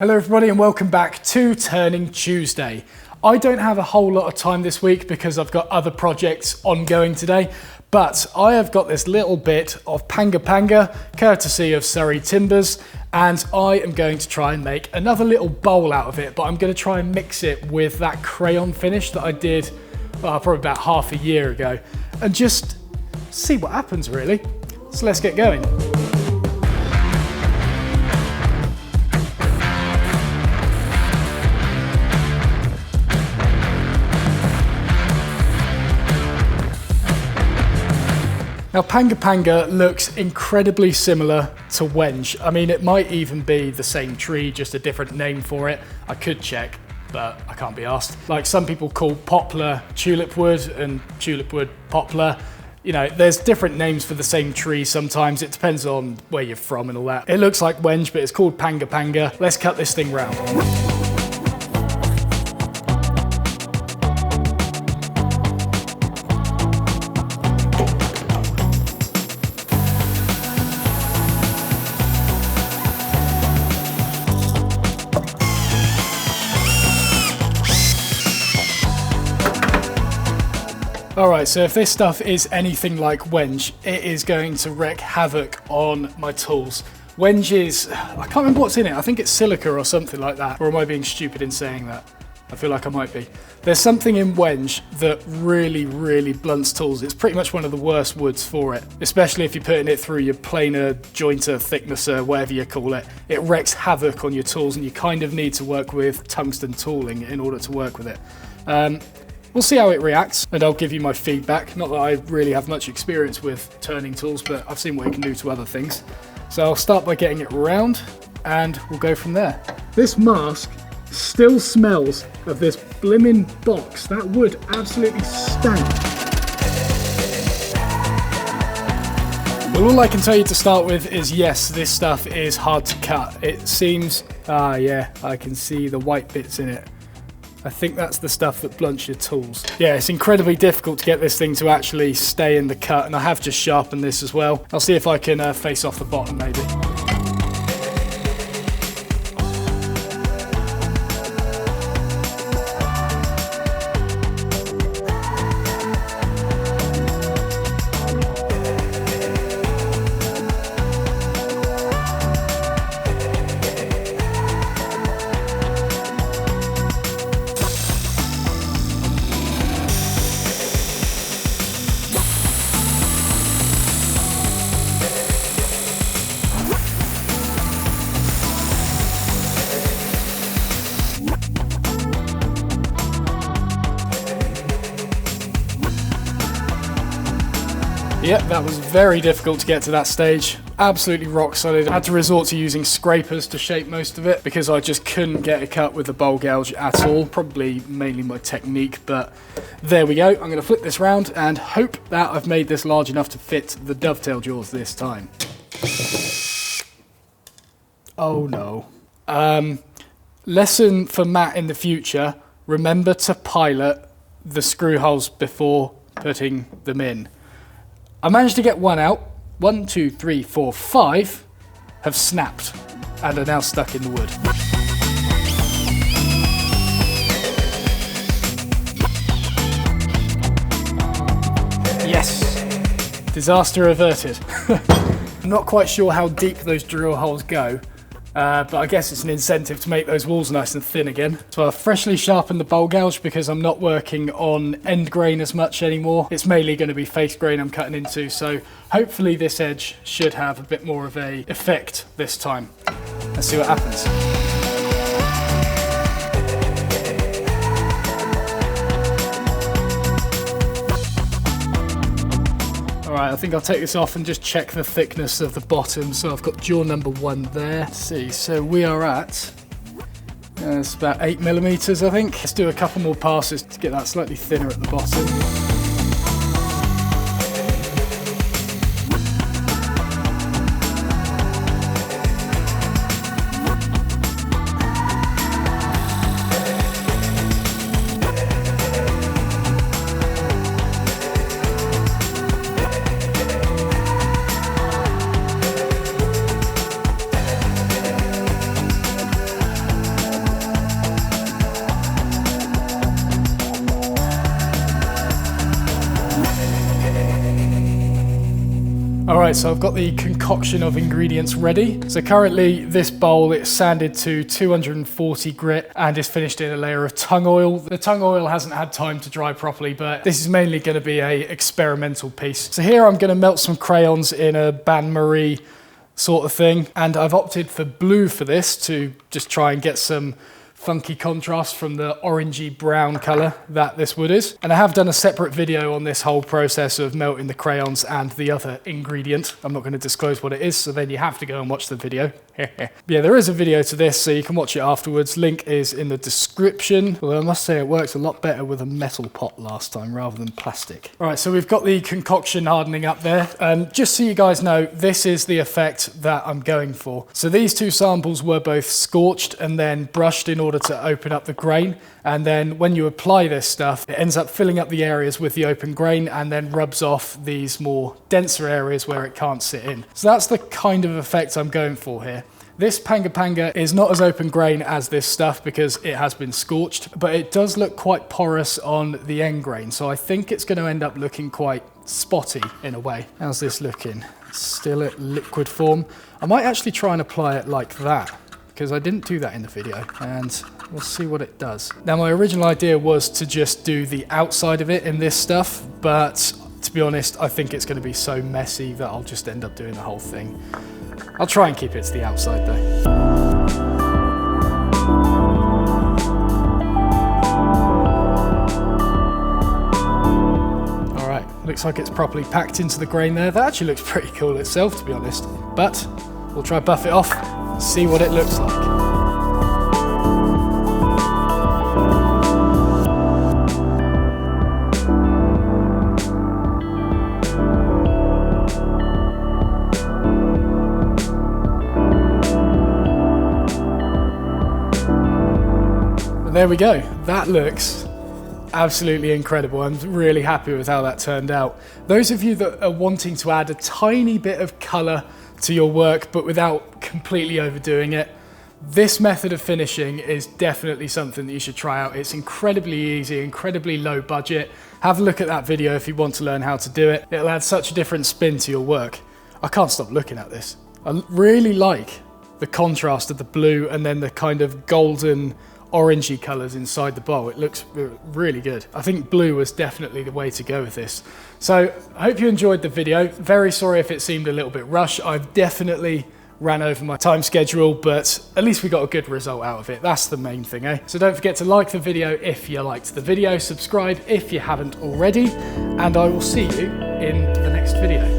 Hello everybody and welcome back to Turning Tuesday. I don't have a whole lot of time this week because I've got other projects ongoing today, but I have got this little bit of Pango courtesy of Surrey Timbers, and I am going to try and make another little bowl out of it, but I'm going to try and mix it with that crayon finish that I did probably about half a year ago and just see what happens really. So let's get going. Now Pango looks incredibly similar to Wenge. I mean, it might even be the same tree, just a different name for it. I could check, but I can't be asked. Like some people call poplar tulip wood and tulip wood poplar. You know, there's different names for the same tree sometimes. It depends on where you're from and all that. It looks like Wenge, but it's called Pango. Let's cut this thing round. Alright, so if this stuff is anything like Wenge, it is going to wreak havoc on my tools. Wenge is, I can't remember what's in it, I think it's silica or something like that. Or am I being stupid in saying that? I feel like I might be. There's something in Wenge that really blunts tools. It's pretty much one of the worst woods for it, especially if you're putting it through your planer, jointer, thicknesser, whatever you call it. It wreaks havoc on your tools and you kind of need to work with tungsten tooling in order to work with it. We'll see how it reacts and I'll give you my feedback. Not that I really have much experience with turning tools, but I've seen what it can do to other things. So I'll start by getting it round and we'll go from there. This mask still smells of this blimmin' box. That wood absolutely stank. Well, all I can tell you to start with is yes, this stuff is hard to cut. It seems, yeah, I can see the white bits in it. I think that's the stuff that blunts your tools. Yeah, it's incredibly difficult to get this thing to actually stay in the cut, and I have just sharpened this as well. I'll see if I can face off the bottom maybe. Yep, that was very difficult to get to that stage. Absolutely rock solid. I had to resort to using scrapers to shape most of it because I just couldn't get it cut with the bowl gouge at all. Probably mainly my technique, but there we go. I'm going to flip this round and hope that I've made this large enough to fit the dovetail jaws this time. Oh no. Lesson for Matt in the future, remember to pilot the screw holes before putting them in. I managed to get one out. 1, 2, 3, 4, 5 have snapped and are now stuck in the wood. Yes! Disaster averted. I'm not quite sure how deep those drill holes go, but I guess it's an incentive to make those walls nice and thin again. So I've freshly sharpened the bowl gouge because I'm not working on end grain as much anymore. It's mainly going to be face grain I'm cutting into, so hopefully this edge should have a bit more of a effect this time. Let's see what happens. Alright, I think I'll take this off and just check the thickness of the bottom. So I've got jaw number 1 there. Let's see, so we are at, it's about 8mm I think. Let's do a couple more passes to get that slightly thinner at the bottom. All right, so I've got the concoction of ingredients ready. So currently this bowl, it's sanded to 240 grit and is finished in a layer of tung oil. The tung oil hasn't had time to dry properly, but this is mainly going to be a experimental piece. So here I'm going to melt some crayons in a bain-marie sort of thing. And I've opted for blue for this to just try and get some funky contrast from the orangey brown color that this wood is. And I have done a separate video on this whole process of melting the crayons and the other ingredient. I'm not going to disclose what it is, so then you have to go and watch the video. Yeah, there is a video to this, so you can watch it afterwards. Link is in the description. Although I must say it works a lot better with a metal pot last time rather than plastic. All right, so we've got the concoction hardening up there. Just so you guys know, this is the effect that I'm going for. So these two samples were both scorched and then brushed in order to open up the grain. And then when you apply this stuff, it ends up filling up the areas with the open grain and then rubs off these more denser areas where it can't sit in. So that's the kind of effect I'm going for here. This Pango is not as open grain as this stuff because it has been scorched, but it does look quite porous on the end grain. So I think it's going to end up looking quite spotty in a way. How's this looking? Still at liquid form. I might actually try and apply it like that, because I didn't do that in the video, and we'll see what it does. Now, my original idea was to just do the outside of it in this stuff, but to be honest, I think it's going to be so messy that I'll just end up doing the whole thing. I'll try and keep it to the outside though. All right, looks like it's properly packed into the grain there. That actually looks pretty cool itself, to be honest, but we'll try buff it off, see what it looks like. There we go. That looks absolutely incredible. I'm really happy with how that turned out. Those of you that are wanting to add a tiny bit of color to your work but without completely overdoing it, this method of finishing is definitely something that you should try out. It's incredibly easy, incredibly low budget. Have a look at that video if you want to learn how to do it. It'll add such a different spin to your work. I can't stop looking at this. I really like the contrast of the blue and then the kind of golden orangey colors inside the bowl. It looks really good. I think blue was definitely the way to go with this. So I hope you enjoyed the video. Very sorry if it seemed a little bit rushed. I've definitely ran over my time schedule, but at least we got a good result out of it. That's the main thing, eh? So don't forget to like the video if you liked the video, subscribe if you haven't already, and I will see you in the next video.